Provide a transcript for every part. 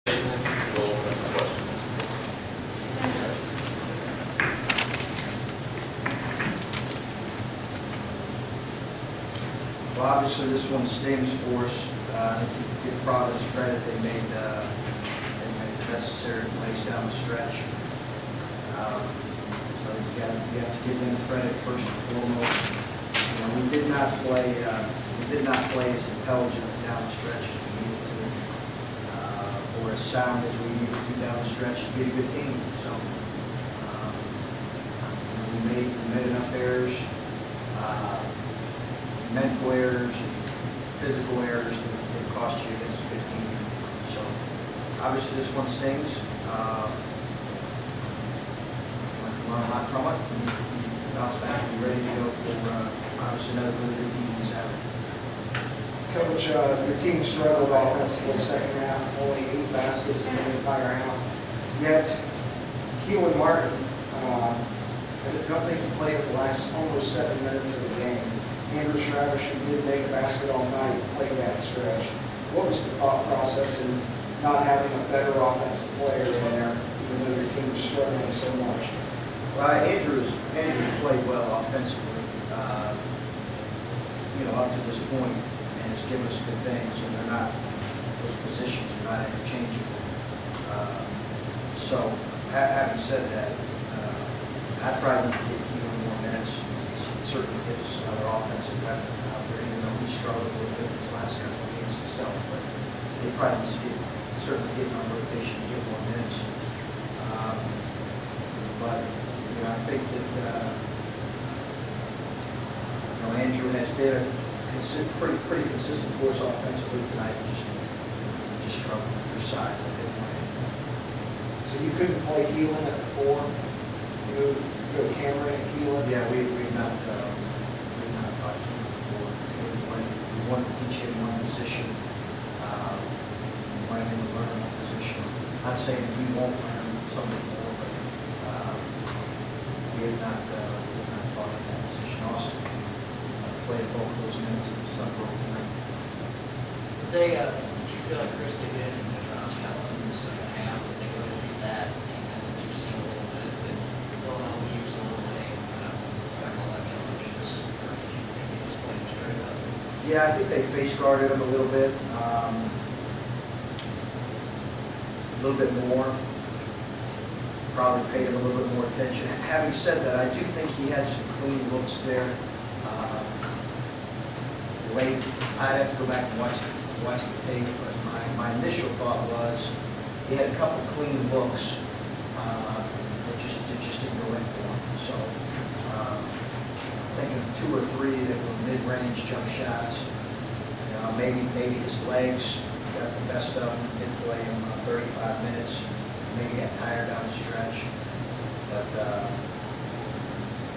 We'll open up for questions. Well, obviously, this one stings for us. I think to give Providence credit, they made the necessary plays down the stretch. So you have to give them credit first and foremost. You know, we did not play as intelligent down the stretch as we needed to, or as sound as we needed to down the stretch to be a good team. So you know, we made enough errors. Mental errors, physical errors that cost you against a good team. So obviously this one stings. Learn a lot from it. And bounce back and be ready to go for obviously another really good team on Saturday. Coach, your team struggled offensively in the second half, only 8 baskets in the entire half. Yet, Keelan Martin, I don't think he played the last almost 7 minutes of the game. Andrew Shriver, she did make a basket all night, played that stretch. What was the thought process in not having a better offensive player in there, even though your team was struggling so much? Well, Andrew's played well offensively, you know, up to this point, and has given us good things, and they're not, those positions are not interchangeable. So, having said that, I'd probably give Keelan more minutes. Certainly gives us another offensive weapon out there, even though he struggled a little bit in his last couple of games himself. But they probably need to certainly get on rotation to get more minutes. But you know, I think that you know, Andrew has been a pretty consistent force offensively tonight. Just struggled with their size. I didn't want anything. So you couldn't play Keelan at the 4? You go Cameron and Keelan? Yeah, we've not taught Keelan before. We wanted to teach him one position. We wanted him to learn one position. Not saying that we won't learn something more, but we have not taught him that position. Austin played both of those minutes in the summer tonight. Did you feel like Chris did good and different on Scotland in the second half? Did they go to do that defense that you've seen a little bit? Did Villanova use a little late, kind of like Elenius, or did you think they just played straight up? Yeah, I think they face guarded him a little bit more. Probably paid him a little bit more attention. Having said that, I do think he had some clean looks there. Late, I'd have to go back and watch the tape, but my initial thought was he had a couple clean looks that just didn't go in for him. So thinking 2 or 3 that were mid-range jump shots. You know, maybe his legs got the best of him. Didn't play him 35 minutes. Maybe got tired down the stretch. But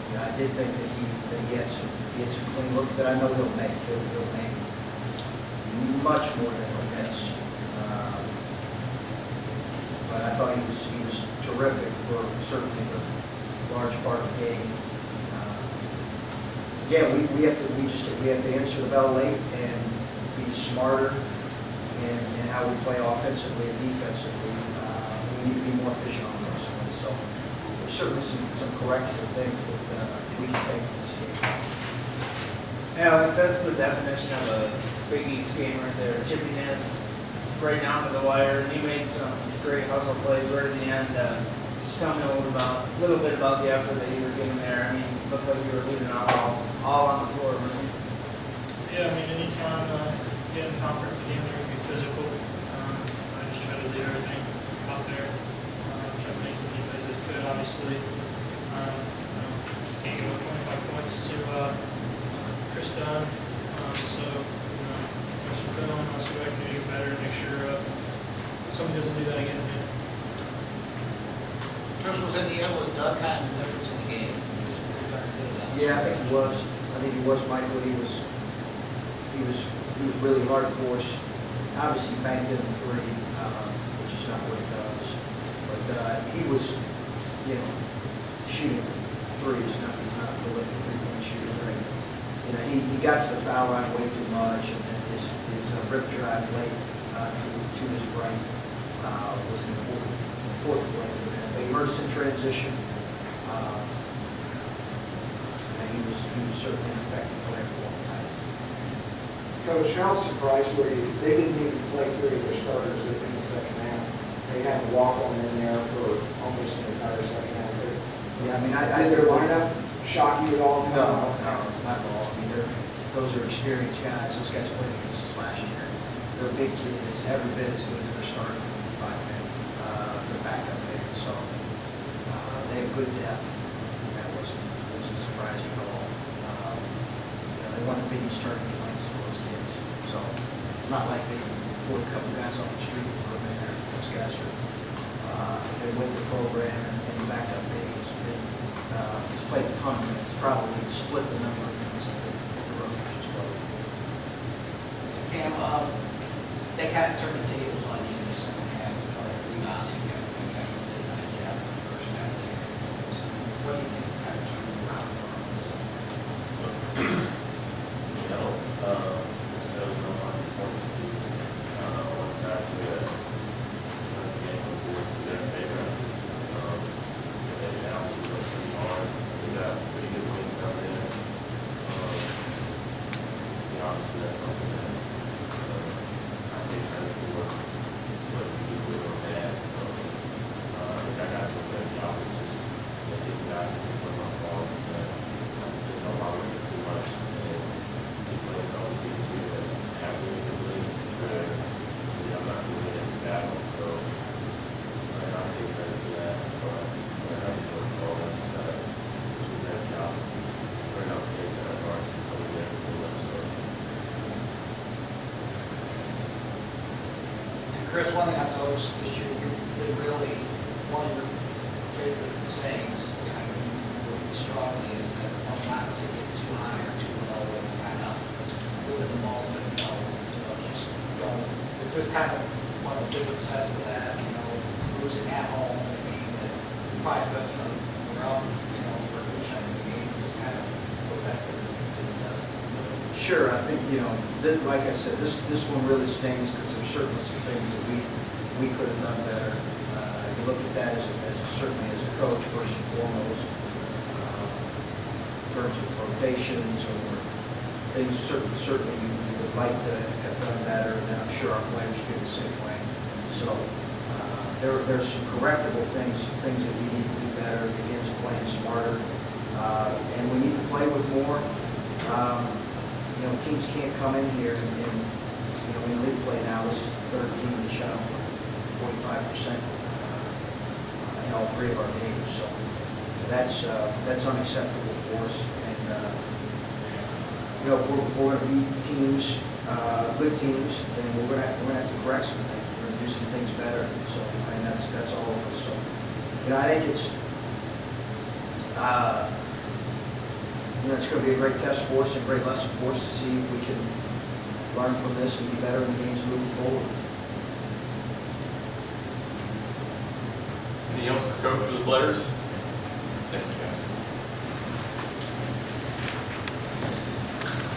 you know, I did think that he had some clean looks that I know he'll make. He'll make much more than he'll miss. But I thought he was terrific for certainly the large part of the game. Yeah, we have to answer the bell late and be smarter in how we play offensively and defensively. We need to be more efficient offensively. So there's certainly some corrective things that we can take from this game. Alex, that's the definition of a Big East game right there. Chippiness, right down to the wire. And you made some great hustle plays right at the end. Just tell me a little bit about the effort that you were giving there. I mean, it looked like you were leaving it all on the floor, wasn't it? Yeah, I mean, anytime you get in conference again, they're going to be physical. I just try to do everything out there, try to make as many plays as I could. Obviously, can't give up 25 points to Chris Dunn. So, there's some film. I'll see what I can do to get better and make sure somebody doesn't do that again to me. Chris, was in the end, was Doug having the difference in the game? Yeah, I think he was. Michael. He was really hard for us. Obviously, banked in the 3, which is not what he does. But he was, you know, shooting 3s. He's not a prolific 3-point shooter. Right? You know, he got to the foul line way too much, and then his rip drive late to his right was an important play for them. They immersed in transition, and he was certainly an effective player for them. Coach, how surprised were you? They didn't even play 3 of their starters in the second half. They had a walk-on in there for almost the entire second half. Yeah, I mean, Did their lineup shock you at all? No, not at all. I mean, those are experienced guys. Those guys played against us last year. They're big kids, every bit as good as their starting 5-man. They're backup big, so they have good depth. That wasn't surprising at all. They won the Big East tournament twice, those kids. So it's not like they pulled a couple guys off the street and put them in there. Those guys are been with the program and the backup big has played a ton of minutes, probably split the number of minutes that the Rosers just played. Cam, they kind of turned the tables on you in the second half as far as rebounding. You guys really did a nice job in the first half there. So what do you think kind of turned around for us? The sales no on performance on the fact that the game reports to their favor. The analysis was pretty hard. We got pretty good wins down there. Obviously, that's something that I take credit for. But we do good or bad. So I think I got to do a better job of just getting guys to put my flaws is that I didn't know my way too much. Teams here that have really good leagues, but I'm not really in that one, so I'll take credit for that. But I think all that stuff, we did that job. We're not space at our guards to come in there for them, so. And Chris, one thing I've noticed this year, you've been really, one of your favorite sayings, kind of really strongly, is that not to get too high or too low and kind of live in the moment, just don't. Is this kind of one of the bigger tests of that, losing at home, I mean, that probably felt, we're up, for a good chunk of the games, just kind of go back to the test. Sure, I think, like I said, this one really stings because there's certainly some things that we could have done better. You look at that certainly as a coach, first and foremost, in terms of rotations or things certainly you would like to have done better, and I'm sure our players feel the same way. So there's some correctable things that we need to do better against playing smarter, and we need to play with more. Teams can't come in here and in league play now, this is the third team that shot over 45% in all 3 of our games. So that's unacceptable for us. And if we're going to beat teams, good teams, then we're going to have to correct some things. We're going to do some things better. So that's all of us. So I think it's it's going to be a great test for us and a great lesson for us to see if we can learn from this and be better in the games moving forward. Anything else for coach or the players? Thank you, guys.